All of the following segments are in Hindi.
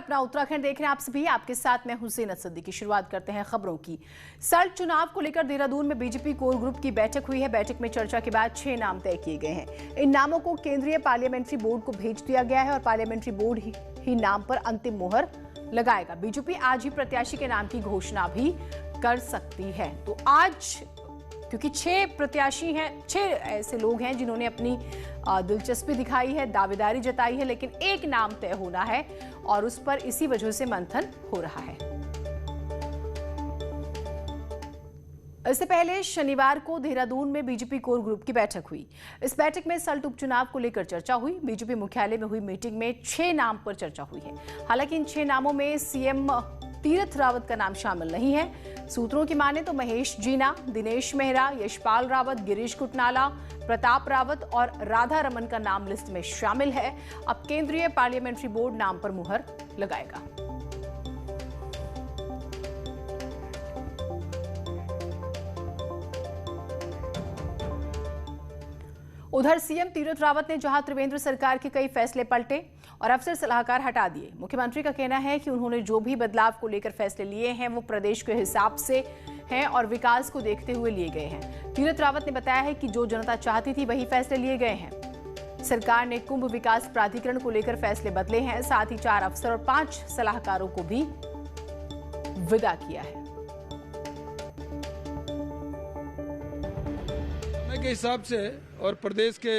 अपना उत्तराखंड देख रहे हैं आप सभी। आपके साथ मैं हुसैन सिद्दीकी। शुरुआत करते हैं खबरों की। सल्ट चुनाव को लेकर देहरादून में बीजेपी कोर ग्रुप की बैठक हुई है। बैठक में चर्चा के बाद 6 नाम तय किए गए हैं। इन नामों को केंद्रीय पार्लियामेंट्री बोर्ड को भेज दिया गया है और पार्लियामेंट्री बोर्ड ही नाम पर अंतिम मुहर लगाएगा। बीजेपी आज ही प्रत्याशी के नाम की घोषणा भी कर सकती है। तो आज क्योंकि 6 प्रत्याशी हैं, 6 ऐसे लोग हैं जिन्होंने अपनी दिलचस्पी दिखाई है, दावेदारी जताई है, लेकिन एक नाम तय होना है और उस पर इसी वजह से मंथन हो रहा है। इससे पहले शनिवार को देहरादून में बीजेपी कोर ग्रुप की बैठक हुई। इस बैठक में सल्ट उपचुनाव को लेकर चर्चा हुई। बीजेपी मुख्यालय में हुई मीटिंग में 6 नाम पर चर्चा हुई है। हालांकि इन 6 नामों में सीएम तीरथ रावत का नाम शामिल नहीं है। सूत्रों की माने तो महेश जीना, दिनेश मेहरा, यशपाल रावत, गिरीश कुटनाला, प्रताप रावत और राधा रमन का नाम लिस्ट में शामिल है। अब केंद्रीय पार्लियामेंट्री बोर्ड नाम पर मुहर लगाएगा। उधर सीएम तीरथ रावत ने जहां त्रिवेंद्र सरकार के कई फैसले पलटे और अफसर सलाहकार हटा दिए। मुख्यमंत्री का कहना है कि उन्होंने जो भी बदलाव को लेकर फैसले लिए हैं वो प्रदेश के हिसाब से हैं और विकास को देखते हुए लिए गए हैं। तीरथ रावत ने बताया है कि जो जनता चाहती थी वही फैसले लिए गए हैं। सरकार ने कुंभ विकास प्राधिकरण को लेकर फैसले बदले हैं। साथ ही 4 अफसर और 5 सलाहकारों को भी विदा किया है। समय के हिसाब से और प्रदेश के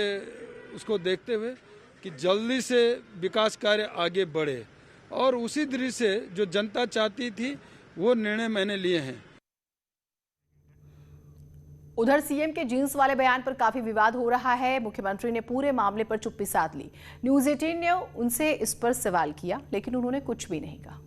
उसको देखते हुए कि जल्दी से विकास कार्य आगे बढ़े और उसी दृष्टि से जो जनता चाहती थी वो निर्णय मैंने लिए हैं। उधर सीएम के जींस वाले बयान पर काफी विवाद हो रहा है। मुख्यमंत्री ने पूरे मामले पर चुप्पी साध ली। न्यूज़ 18 ने उनसे इस पर सवाल किया, लेकिन उन्होंने कुछ भी नहीं कहा।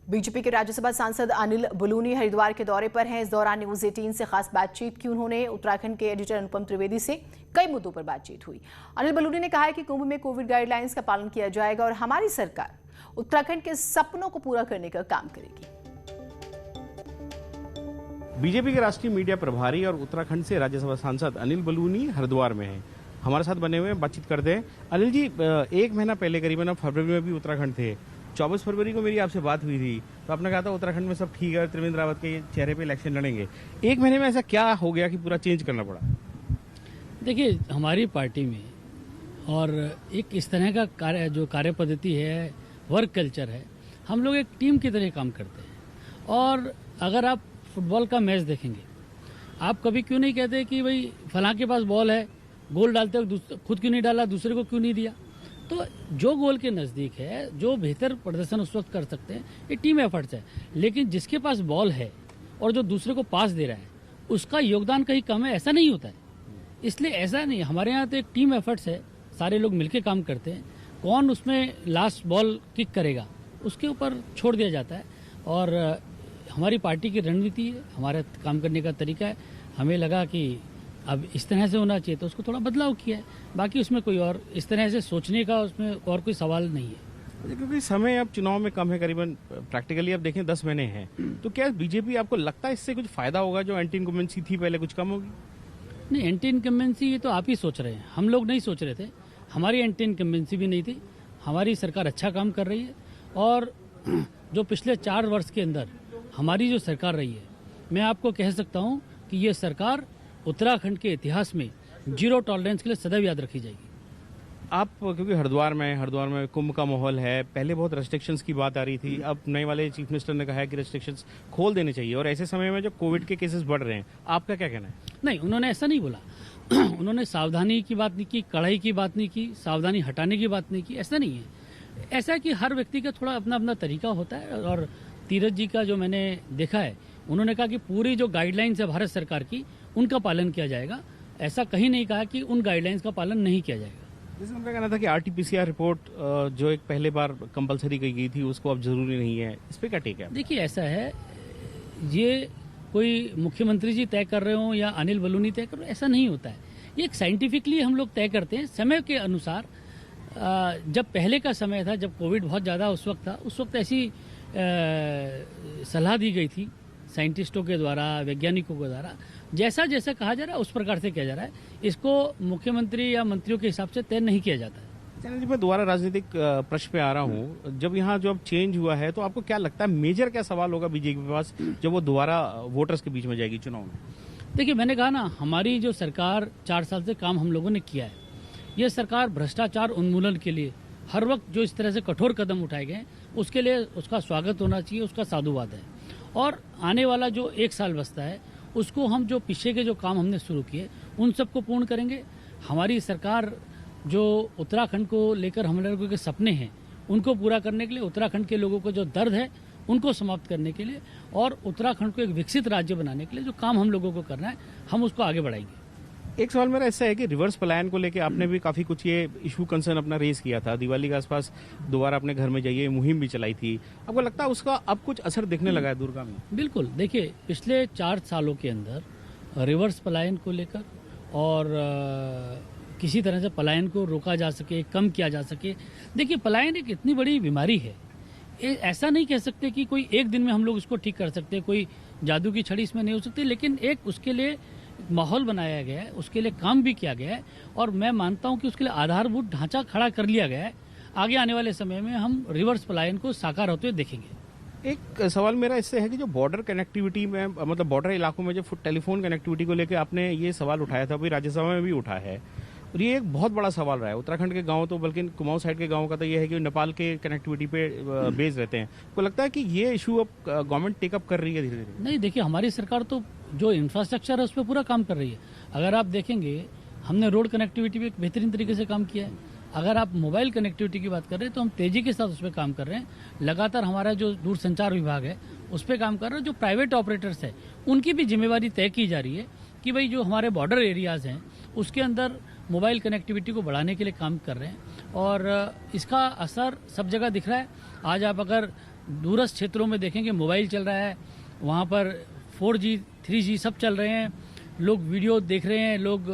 बीजेपी के राज्यसभा सांसद अनिल बलूनी हरिद्वार के दौरे पर हैं। इस दौरान न्यूज़ 18 से खास बातचीत की उन्होंने। उत्तराखंड के एडिटर अनुपम त्रिवेदी से कई मुद्दों पर बातचीत हुई। अनिल बलूनी ने कहा है कि कुंभ में कोविड गाइडलाइंस का पालन किया जाएगा और हमारी सरकार उत्तराखंड के सपनों को पूरा करने का काम करेगी। बीजेपी के राष्ट्रीय मीडिया प्रभारी और उत्तराखंड से राज्यसभा सांसद अनिल बलूनी हरिद्वार में हैं। हमारे साथ बने हुए बातचीत करते हैं। अनिल जी, 1 महीना पहले करीबन फरवरी में भी उत्तराखंड थे। 24 फरवरी को मेरी आपसे बात हुई थी तो आपने कहा था उत्तराखंड में सब ठीक है, त्रिवेंद्र रावत के चेहरे पे इलेक्शन लड़ेंगे। 1 महीने में ऐसा क्या हो गया कि पूरा चेंज करना पड़ा? देखिए, हमारी पार्टी में और एक इस तरह का जो कार्य पद्धति है, वर्क कल्चर है, हम लोग एक टीम की तरह काम करते हैं। और अगर आप फुटबॉल का मैच देखेंगे, आप कभी क्यों नहीं कहते कि भाई फलां के पास बॉल है, गोल डालते वक्त खुद क्यों नहीं डाला, दूसरे को क्यों नहीं दिया? तो जो गोल के नज़दीक है, जो बेहतर प्रदर्शन उस वक्त कर सकते हैं, ये टीम एफर्ट्स है। लेकिन जिसके पास बॉल है और जो दूसरे को पास दे रहा है, उसका योगदान कहीं कम है, ऐसा नहीं होता है। इसलिए ऐसा नहीं, हमारे यहाँ तो एक टीम एफर्ट्स है, सारे लोग मिलकर काम करते हैं। कौन उसमें लास्ट बॉल किक करेगा उसके ऊपर छोड़ दिया जाता है। और हमारी पार्टी की रणनीति है, हमारा काम करने का तरीका है। हमें लगा कि अब इस तरह से होना चाहिए तो उसको थोड़ा बदलाव किया है। बाकी उसमें कोई और इस तरह से सोचने का उसमें और कोई सवाल नहीं है। क्योंकि समय अब चुनाव में कम है, करीबन प्रैक्टिकली अब देखें 10 महीने हैं, तो क्या बीजेपी आपको लगता है इससे कुछ फायदा होगा? जो एंटी इनकम्बेंसी थी पहले कुछ कम होगी? नहीं, एंटी इनकम्बेंसी ये तो आप ही सोच रहे हैं, हम लोग नहीं सोच रहे थे। हमारी एंटी इनकम्बेंसी भी नहीं थी। हमारी सरकार अच्छा काम कर रही है और जो पिछले 4 वर्ष के अंदर हमारी जो सरकार रही है, मैं आपको कह सकता हूँ कि ये सरकार उत्तराखंड के इतिहास में 0 टॉलरेंस के लिए सदैव याद रखी जाएगी। आप क्योंकि हरिद्वार में कुंभ का माहौल है, पहले बहुत रेस्ट्रिक्शंस की बात आ रही थी, अब नए वाले चीफ मिनिस्टर ने कहा है कि रेस्ट्रिक्शंस खोल देने चाहिए और ऐसे समय में जब कोविड के केसेस बढ़ रहे हैं, आपका क्या कहना है? नहीं, उन्होंने ऐसा नहीं बोला। उन्होंने सावधानी की बात नहीं की, कड़ाई की बात नहीं की, सावधानी हटाने की बात नहीं की। ऐसा नहीं है। ऐसा कि हर व्यक्ति का थोड़ा अपना अपना तरीका होता है। और तीरथ जी का जो मैंने देखा है, उन्होंने कहा कि पूरी जो गाइडलाइंस है भारत सरकार की, उनका पालन किया जाएगा। ऐसा कहीं नहीं कहा कि उन गाइडलाइंस का पालन नहीं किया जाएगा। जैसे उनका कहना था कि RT-PCR रिपोर्ट जो एक पहले बार कंपलसरी की गई थी उसको अब जरूरी नहीं है, इस पे क्या टेक है? देखिए, ऐसा है, ये कोई मुख्यमंत्री जी तय कर रहे हो या अनिल बलूनी तय कर रहे हो, ऐसा नहीं होता है। ये एक साइंटिफिकली हम लोग तय करते हैं, समय के अनुसार जब पहले का समय था, जब कोविड बहुत ज़्यादा उस वक्त ऐसी सलाह दी गई थी साइंटिस्टों के द्वारा, वैज्ञानिकों के द्वारा, जैसा जैसा कहा जा रहा है उस प्रकार से किया जा रहा है। इसको मुख्यमंत्री या मंत्रियों के हिसाब से तय नहीं किया जाता है। चैनल जी, मैं दोबारा राजनीतिक प्रश्न पे आ रहा हूँ। जब यहाँ जो अब चेंज हुआ है तो आपको क्या लगता है मेजर क्या सवाल होगा बीजेपी के पास जब वो दोबारा वोटर्स के बीच में जाएगी चुनाव में? देखिए, मैंने कहा ना, हमारी जो सरकार 4 साल से काम हम लोगों ने किया है, ये सरकार भ्रष्टाचार उन्मूलन के लिए हर वक्त जो इस तरह से कठोर कदम उठाए गए उसके लिए उसका स्वागत होना चाहिए, उसका साधुवाद है। और आने वाला जो 1 साल बचता है उसको हम जो पीछे के जो काम हमने शुरू किए उन सबको पूर्ण करेंगे। हमारी सरकार जो उत्तराखंड को लेकर हम लोगों के सपने हैं उनको पूरा करने के लिए, उत्तराखंड के लोगों को जो दर्द है उनको समाप्त करने के लिए और उत्तराखंड को एक विकसित राज्य बनाने के लिए जो काम हम लोगों को करना है हम उसको आगे बढ़ाएंगे। एक सवाल मेरा ऐसा है कि रिवर्स पलायन को लेके आपने भी काफी कुछ ये इशू कंसर्न अपना रेज किया था। दिवाली के आसपास दोबारा अपने घर में जाइए मुहिम भी चलाई थी। आपको लगता है उसका अब कुछ असर दिखने लगा है दुर्गा में? बिल्कुल। देखिए, पिछले 4 सालों के अंदर रिवर्स पलायन को लेकर और किसी तरह से पलायन को रोका जा सके, कम किया जा सके। देखिए, पलायन एक इतनी बड़ी बीमारी है, ऐसा नहीं कह सकते कि कोई एक दिन में हम लोग इसको ठीक कर सकते हैं, कोई जादू की छड़ी इसमें नहीं हो सकती, लेकिन एक उसके लिए माहौल बनाया गया है, उसके लिए काम भी किया गया है और मैं मानता हूं कि उसके लिए आधारभूत ढांचा खड़ा कर लिया गया है। आगे आने वाले समय में हम रिवर्स पलायन को साकार होते हुए देखेंगे। एक सवाल मेरा इससे है कि जो बॉर्डर कनेक्टिविटी में, मतलब बॉर्डर इलाकों में जो टेलीफोन कनेक्टिविटी को लेकर आपने ये सवाल उठाया था, अभी राज्यसभा में भी उठा है और ये एक बहुत बड़ा सवाल रहा है। उत्तराखंड के गांव तो, बल्कि कुमाऊं साइड के गांव का तो ये है कि नेपाल के कनेक्टिविटी पे बेस रहते हैं। आपको लगता है कि ये इशू अब गवर्नमेंट टेकअप कर रही है धीरे धीरे? नहीं, देखिए, हमारी सरकार तो जो इंफ्रास्ट्रक्चर है उस पर पूरा काम कर रही है। अगर आप देखेंगे, हमने रोड कनेक्टिविटी पे बेहतरीन तरीके से काम किया है। अगर आप मोबाइल कनेक्टिविटी की बात कर रहे हैं तो हम तेजी के साथ उस पर काम कर रहे हैं। लगातार हमारा जो दूरसंचार विभाग है उस पर काम कर रहे हैं। जो प्राइवेट ऑपरेटर्स है उनकी भी जिम्मेवारी तय की जा रही है कि भाई जो हमारे बॉर्डर एरियाज हैं उसके अंदर मोबाइल कनेक्टिविटी को बढ़ाने के लिए काम कर रहे हैं और इसका असर सब जगह दिख रहा है। आज आप अगर दूरस्थ क्षेत्रों में देखेंगे, मोबाइल चल रहा है, वहाँ पर 4G 3G सब चल रहे हैं, लोग वीडियो देख रहे हैं, लोग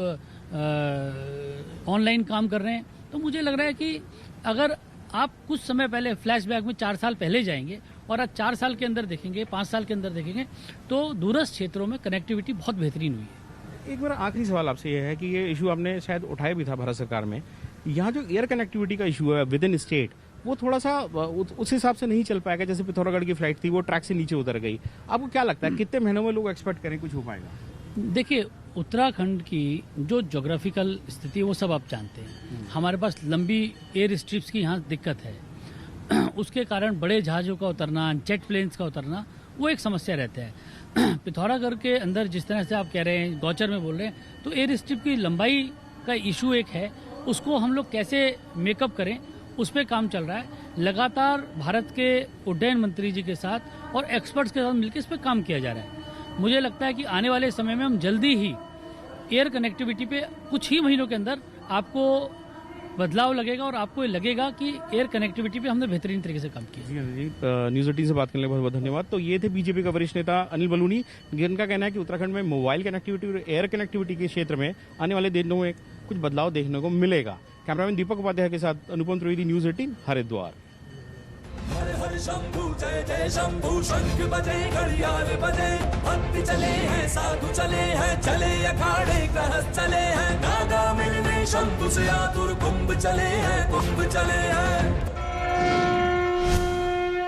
ऑनलाइन काम कर रहे हैं। तो मुझे लग रहा है कि अगर आप कुछ समय पहले फ्लैशबैक में 4 साल पहले जाएंगे और आज 4 साल के अंदर देखेंगे, 5 साल के अंदर देखेंगे तो दूरस्थ क्षेत्रों में कनेक्टिविटी बहुत बेहतरीन हुई है। एक मेरा आखिरी सवाल आपसे ये है कि ये इशू आपने शायद उठाया भी था भारत सरकार में, यहाँ जो एयर कनेक्टिविटी का इशू है विद इन स्टेट, वो थोड़ा सा उस हिसाब से नहीं चल पाएगा। जैसे पिथौरागढ़ की फ्लाइट थी, वो ट्रैक से नीचे उतर गई। आपको क्या लगता है कितने महीनों में लोग एक्सपेक्ट करें कुछ हो पाएगा? देखिए, उत्तराखंड की जो ज्योग्राफिकल स्थिति है वो सब आप जानते हैं। हमारे पास लंबी एयर स्ट्रिप्स की यहाँ दिक्कत है। उसके कारण बड़े जहाज़ों का उतरना, जेट प्लेन्स का उतरना वो एक समस्या रहता है। पिथौरागढ़ के अंदर जिस तरह से आप कह रहे हैं, गौचर में बोल रहे हैं, तो एयर स्ट्रिप की लंबाई का इशू एक है। उसको हम लोग कैसे मेकअप करें उस पर काम चल रहा है। लगातार भारत के उड्डयन मंत्री जी के साथ और एक्सपर्ट्स के साथ मिलकर इस पर काम किया जा रहा है। मुझे लगता है कि आने वाले समय में हम जल्दी ही एयर कनेक्टिविटी पे कुछ ही महीनों के अंदर आपको बदलाव लगेगा और आपको लगेगा कि एयर कनेक्टिविटी पे हमने बेहतरीन तरीके से काम किया। जी, न्यूज़ 18 से बात करने के लिए बहुत बहुत धन्यवाद। तो ये थे बीजेपी का वरिष्ठ नेता अनिल बलूनी, जिनका कहना है कि उत्तराखंड में मोबाइल कनेक्टिविटी और एयर कनेक्टिविटी के क्षेत्र में आने वाले दिनों में कुछ बदलाव देखने को मिलेगा। कैमरामैन दीपक उपाध्याय के साथ अनुपम त्रिवेदी, न्यूज़ 18 हरिद्वार। हर हर शंभू जय जय शंभू, शंख बजे घड़ियाल बजे, भक्त चले हैं साधु चले हैं, चले अखाड़े गृहस्थ चले हैं, नागा मिलने शंभु से आतुर, कुंभ चले हैं कुंभ चले हैं।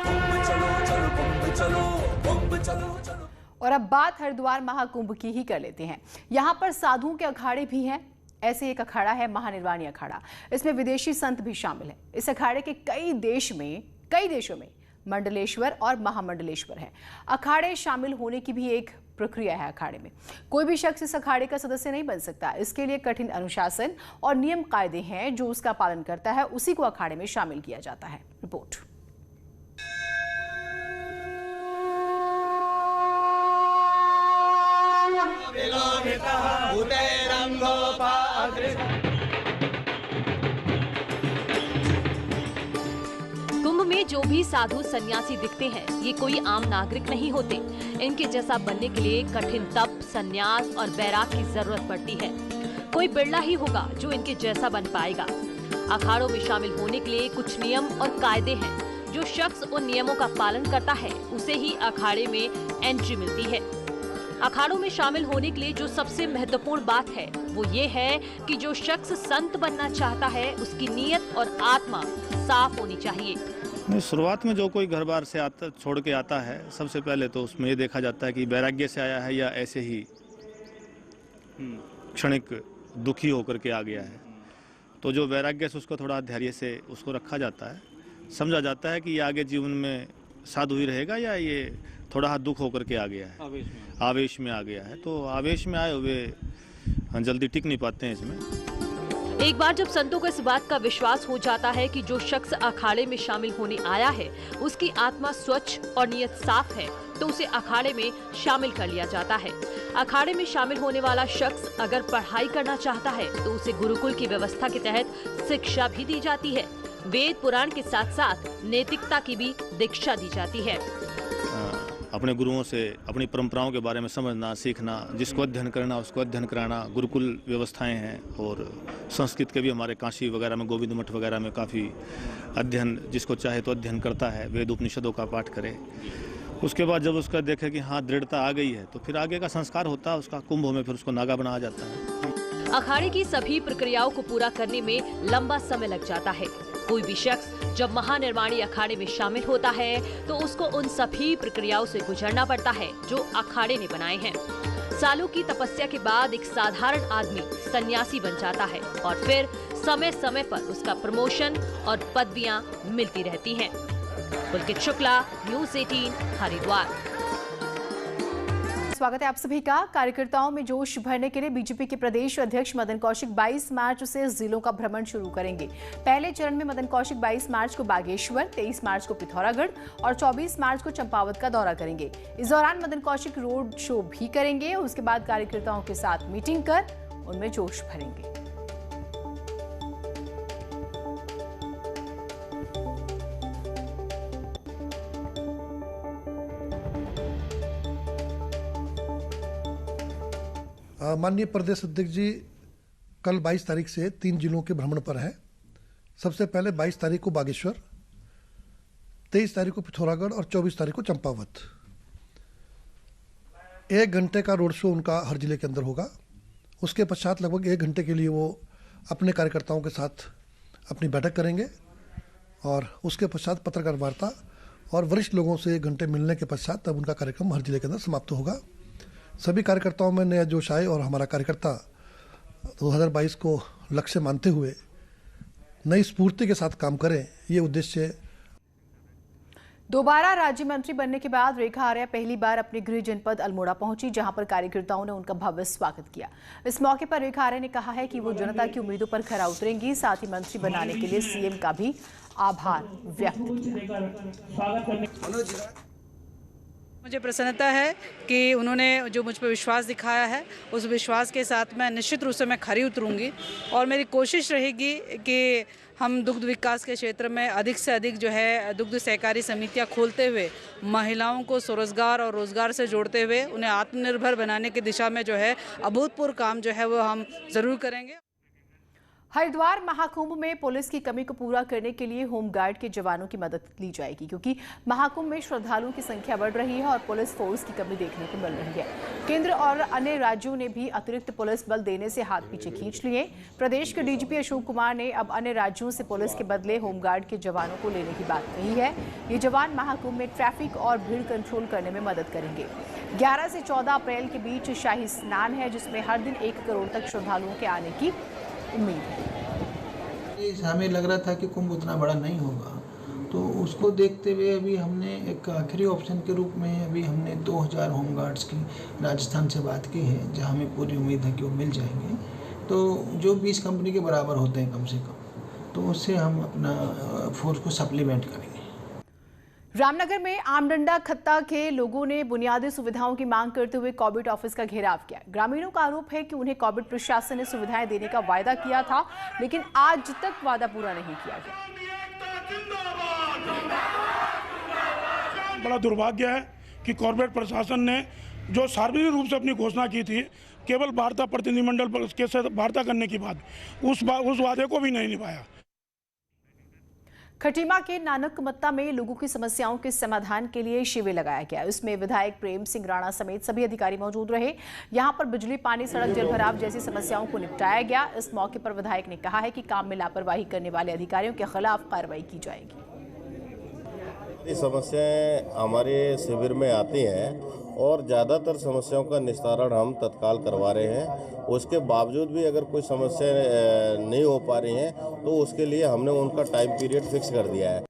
कुंभ चलो चलो कुंभ चलो, कुंभ चलो चलो। और अब बात हरिद्वार महाकुंभ की ही कर लेते हैं। यहाँ पर साधुओं के अखाड़े भी हैं। ऐसे एक अखाड़ा है महानिर्वाणी अखाड़ा। इसमें विदेशी संत भी शामिल हैं। इस अखाड़े के कई देशों में मंडलेश्वर और महामंडलेश्वर हैं। अखाड़े शामिल होने की भी एक प्रक्रिया है। अखाड़े में कोई भी शख्स इस अखाड़े का सदस्य नहीं बन सकता। इसके लिए कठिन अनुशासन और नियम कायदे हैं। जो उसका पालन करता है उसी को अखाड़े में शामिल किया जाता है। रिपोर्ट। कुंभ में जो भी साधु सन्यासी दिखते हैं ये कोई आम नागरिक नहीं होते। इनके जैसा बनने के लिए कठिन तप, संन्यास और बैराग की जरूरत पड़ती है। कोई बिरला ही होगा जो इनके जैसा बन पाएगा। अखाड़ों में शामिल होने के लिए कुछ नियम और कायदे हैं। जो शख्स उन नियमों का पालन करता है उसे ही अखाड़े में एंट्री मिलती है। अखाड़ों में शामिल होने के लिए जो सबसे महत्वपूर्ण बात है वो ये है कि जो शख्स संत बनना चाहता है उसकी नीयत और आत्मा साफ होनी चाहिए। नहीं, शुरुआत में जो कोई घर बार से छोड़ के आता है, सबसे पहले तो उसमें ये देखा जाता है कि वैराग्य से आया है या ऐसे ही क्षणिक दुखी होकर के आ गया है। तो जो वैराग्य से उसको थोड़ा धैर्य से उसको रखा जाता है, समझा जाता है कि ये आगे जीवन में साधु ही रहेगा या ये थोड़ा दुख होकर के आ गया है, आवेश में आ गया है। तो आवेश में आए हुए जल्दी टिक नहीं पाते हैं इसमें। एक बार जब संतों को इस बात का विश्वास हो जाता है कि जो शख्स अखाड़े में शामिल होने आया है उसकी आत्मा स्वच्छ और नीयत साफ है, तो उसे अखाड़े में शामिल कर लिया जाता है। अखाड़े में शामिल होने वाला शख्स अगर पढ़ाई करना चाहता है तो उसे गुरुकुल की व्यवस्था के तहत शिक्षा भी दी जाती है। वेद पुराण के साथ साथ नैतिकता की भी दीक्षा दी जाती है। अपने गुरुओं से अपनी परंपराओं के बारे में समझना, सीखना, जिसको अध्ययन करना उसको अध्ययन कराना, गुरुकुल व्यवस्थाएं हैं। और संस्कृत के भी हमारे काशी वगैरह में, गोविंद मठ वगैरह में काफ़ी अध्ययन, जिसको चाहे तो अध्ययन करता है, वेद उपनिषदों का पाठ करे। उसके बाद जब उसका देखे कि हाँ दृढ़ता आ गई है तो फिर आगे का संस्कार होता है उसका, कुंभ में फिर उसको नागा बनाया जाता है। अखाड़े की सभी प्रक्रियाओं को पूरा करने में लंबा समय लग जाता है। कोई भी शख्स जब महानिर्वाणी अखाड़े में शामिल होता है तो उसको उन सभी प्रक्रियाओं से गुजरना पड़ता है जो अखाड़े ने बनाए हैं। सालों की तपस्या के बाद एक साधारण आदमी सन्यासी बन जाता है और फिर समय समय पर उसका प्रमोशन और पदवियां मिलती रहती हैं। पुलकित शुक्ला, न्यूज़ 18, हरिद्वार। स्वागत है आप सभी का। कार्यकर्ताओं में जोश भरने के लिए बीजेपी के प्रदेश अध्यक्ष मदन कौशिक 22 मार्च से जिलों का भ्रमण शुरू करेंगे। पहले चरण में मदन कौशिक 22 मार्च को बागेश्वर, 23 मार्च को पिथौरागढ़ और 24 मार्च को चंपावत का दौरा करेंगे। इस दौरान मदन कौशिक रोड शो भी करेंगे और उसके बाद कार्यकर्ताओं के साथ मीटिंग कर उनमें जोश भरेंगे। माननीय प्रदेश अध्यक्ष जी कल 22 तारीख से 3 जिलों के भ्रमण पर हैं। सबसे पहले 22 तारीख को बागेश्वर, 23 तारीख को पिथौरागढ़ और 24 तारीख को चंपावत। 1 घंटे का रोड शो उनका हर जिले के अंदर होगा। उसके पश्चात लगभग 1 घंटे के लिए वो अपने कार्यकर्ताओं के साथ अपनी बैठक करेंगे और उसके पश्चात पत्रकार वार्ता और वरिष्ठ लोगों से 1 घंटे मिलने के पश्चात तब उनका कार्यक्रम हर जिले के अंदर समाप्त होगा। सभी कार्यकर्ताओं में नया जोश आए और हमारा कार्यकर्ता 2022 को लक्ष्य मानते हुए नई स्फूर्ति के साथ काम करें, ये उद्देश्य। दोबारा राज्य मंत्री बनने के बाद रेखा आर्या पहली बार अपने गृह जनपद अल्मोड़ा पहुंची, जहां पर कार्यकर्ताओं ने उनका भव्य स्वागत किया। इस मौके पर रेखा आर्या ने कहा है कि वो जनता की उम्मीदों पर खरा उतरेंगी, साथ ही मंत्री बनाने के लिए सीएम का भी आभार व्यक्त किया। मुझे प्रसन्नता है कि उन्होंने जो मुझ पर विश्वास दिखाया है, उस विश्वास के साथ मैं निश्चित रूप से मैं खरी उतरूंगी और मेरी कोशिश रहेगी कि हम दुग्ध विकास के क्षेत्र में अधिक से अधिक जो है दुग्ध सहकारी समितियां खोलते हुए महिलाओं को स्वरोजगार और रोजगार से जोड़ते हुए उन्हें आत्मनिर्भर बनाने की दिशा में जो है अभूतपूर्व काम जो है वो हम ज़रूर करेंगे। हरिद्वार महाकुंभ में पुलिस की कमी को पूरा करने के लिए होमगार्ड के जवानों की मदद ली जाएगी, क्योंकि महाकुंभ में श्रद्धालुओं की संख्या बढ़ रही है और पुलिस फोर्स की कमी देखने को मिल रही है। केंद्र और अन्य राज्यों ने भी अतिरिक्त पुलिस बल देने से हाथ पीछे खींच लिए। प्रदेश के डीजीपी अशोक कुमार ने अब अन्य राज्यों से पुलिस के बदले होमगार्ड के जवानों को लेने की बात कही है। ये जवान महाकुंभ में ट्रैफिक और भीड़ कंट्रोल करने में मदद करेंगे। 11 से 14 अप्रैल के बीच शाही स्नान है, जिसमें हर दिन 1 करोड़ तक श्रद्धालुओं के आने की उम्मीद है। हमें लग रहा था कि कुंभ उतना बड़ा नहीं होगा, तो उसको देखते हुए अभी हमने एक आखिरी ऑप्शन के रूप में अभी हमने 2000 होमगार्ड्स की राजस्थान से बात की है, जहां हमें पूरी उम्मीद है कि वो मिल जाएंगे। तो जो 20 कंपनी के बराबर होते हैं कम से कम, तो उससे हम अपना फोर्स को सप्लीमेंट करेंगे। रामनगर में आमडंडा खत्ता के लोगों ने बुनियादी सुविधाओं की मांग करते हुए कॉर्बेट ऑफिस का घेराव किया। ग्रामीणों का आरोप है कि उन्हें कॉर्बेट प्रशासन ने सुविधाएं देने का वायदा किया था, लेकिन आज तक वादा पूरा नहीं किया गया। बड़ा दुर्भाग्य है कि कॉर्बेट प्रशासन ने जो सार्वजनिक रूप से अपनी घोषणा की थी, केवल वार्ता प्रतिनिधिमंडल के साथ वार्ता करने के बाद उस वादे को भी नहीं निभाया। खटीमा के नानकमत्ता में लोगों की समस्याओं के समाधान के लिए शिविर लगाया गया। इसमें विधायक प्रेम सिंह राणा समेत सभी अधिकारी मौजूद रहे। यहां पर बिजली, पानी, सड़क, जलभराव जैसी समस्याओं को निपटाया गया। इस मौके पर विधायक ने कहा है कि काम में लापरवाही करने वाले अधिकारियों के खिलाफ कार्रवाई की जाएगी। समस्याएं हमारे शिविर में आती हैं और ज़्यादातर समस्याओं का निस्तारण हम तत्काल करवा रहे हैं। उसके बावजूद भी अगर कोई समस्या नहीं हो पा रही हैं तो उसके लिए हमने उनका टाइम पीरियड फिक्स कर दिया है।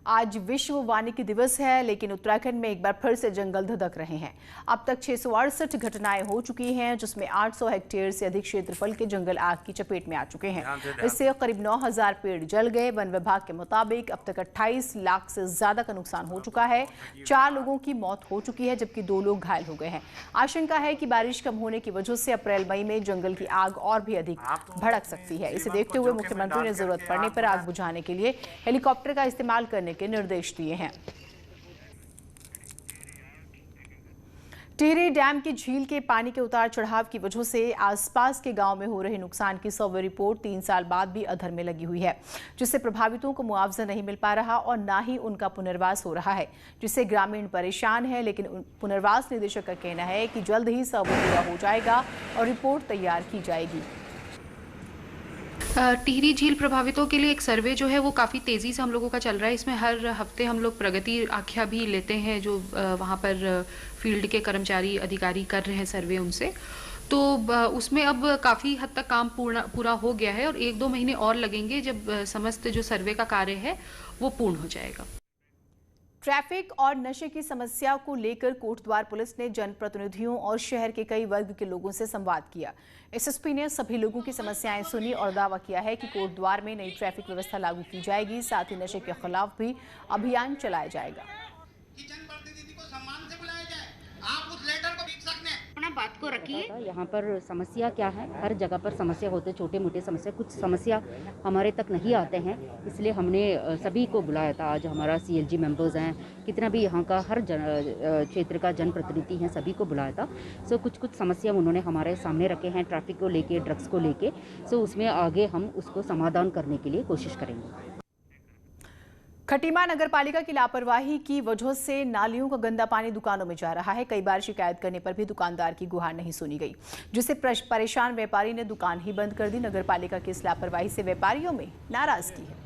आज विश्व वानिकी दिवस है, लेकिन उत्तराखंड में एक बार फिर से जंगल धधक रहे हैं। अब तक 668 घटनाएं हो चुकी हैं, जिसमें 800 हेक्टेयर से अधिक क्षेत्रफल के जंगल आग की चपेट में आ चुके हैं। इससे करीब 9000 पेड़ जल गए। वन विभाग के मुताबिक अब तक 28 लाख से ज्यादा का नुकसान हो चुका है। 4 लोगों की मौत हो चुकी है, जबकि 2 लोग घायल हो गए हैं। आशंका है कि बारिश कम होने की वजह से अप्रैल मई में जंगल की आग और भी अधिक भड़क सकती है। इसे देखते हुए मुख्यमंत्री ने जरूरत पड़ने पर आग बुझाने के लिए हेलीकॉप्टर का इस्तेमाल करने के निर्देश दिए हैं। टिहरी डैम की झील के पानी के उतार चढ़ाव की वजह से आसपास के गांव में हो रहे नुकसान की सर्वे रिपोर्ट 3 साल बाद भी अधर में लगी हुई है, जिससे प्रभावितों को मुआवजा नहीं मिल पा रहा और ना ही उनका पुनर्वास हो रहा है, जिससे ग्रामीण परेशान है। लेकिन पुनर्वास निदेशक का कहना है कि जल्द ही सर्वे पूरा हो जाएगा और रिपोर्ट तैयार की जाएगी। टिहरी झील प्रभावितों के लिए एक सर्वे जो है वो काफ़ी तेज़ी से हम लोगों का चल रहा है। इसमें हर हफ्ते हम लोग प्रगति आख्या भी लेते हैं, जो वहाँ पर फील्ड के कर्मचारी अधिकारी कर रहे हैं सर्वे उनसे। तो उसमें अब काफ़ी हद तक काम पूरा हो गया है और 1-2 महीने और लगेंगे जब समस्त जो सर्वे का कार्य है वो पूर्ण हो जाएगा। ट्रैफिक और नशे की समस्या को लेकर कोटद्वार पुलिस ने जनप्रतिनिधियों और शहर के कई वर्ग के लोगों से संवाद किया। एसएसपी ने सभी लोगों की समस्याएं सुनी और दावा किया है कि कोटद्वार में नई ट्रैफिक व्यवस्था लागू की जाएगी। साथ ही नशे के खिलाफ भी अभियान चलाया जाएगा। बात को रखिए। यहाँ पर समस्या क्या है, हर जगह पर समस्या होते, छोटे मोटे समस्या, कुछ समस्या हमारे तक नहीं आते हैं, इसलिए हमने सभी को बुलाया था। आज हमारा सीएलजी मेंबर्स हैं, कितना भी यहाँ का हर क्षेत्र का जनप्रतिनिधि हैं, सभी को बुलाया था। सो कुछ समस्या उन्होंने हमारे सामने रखे हैं, ट्रैफिक को लेके, ड्रग्स को लेके। सो उसमें आगे हम उसको समाधान करने के लिए कोशिश करेंगे। खटीमा नगर पालिका की लापरवाही की वजह से नालियों का गंदा पानी दुकानों में जा रहा है। कई बार शिकायत करने पर भी दुकानदार की गुहार नहीं सुनी गई, जिससे परेशान व्यापारी ने दुकान ही बंद कर दी। नगर पालिका की इस लापरवाही से व्यापारियों में नाराजगी है।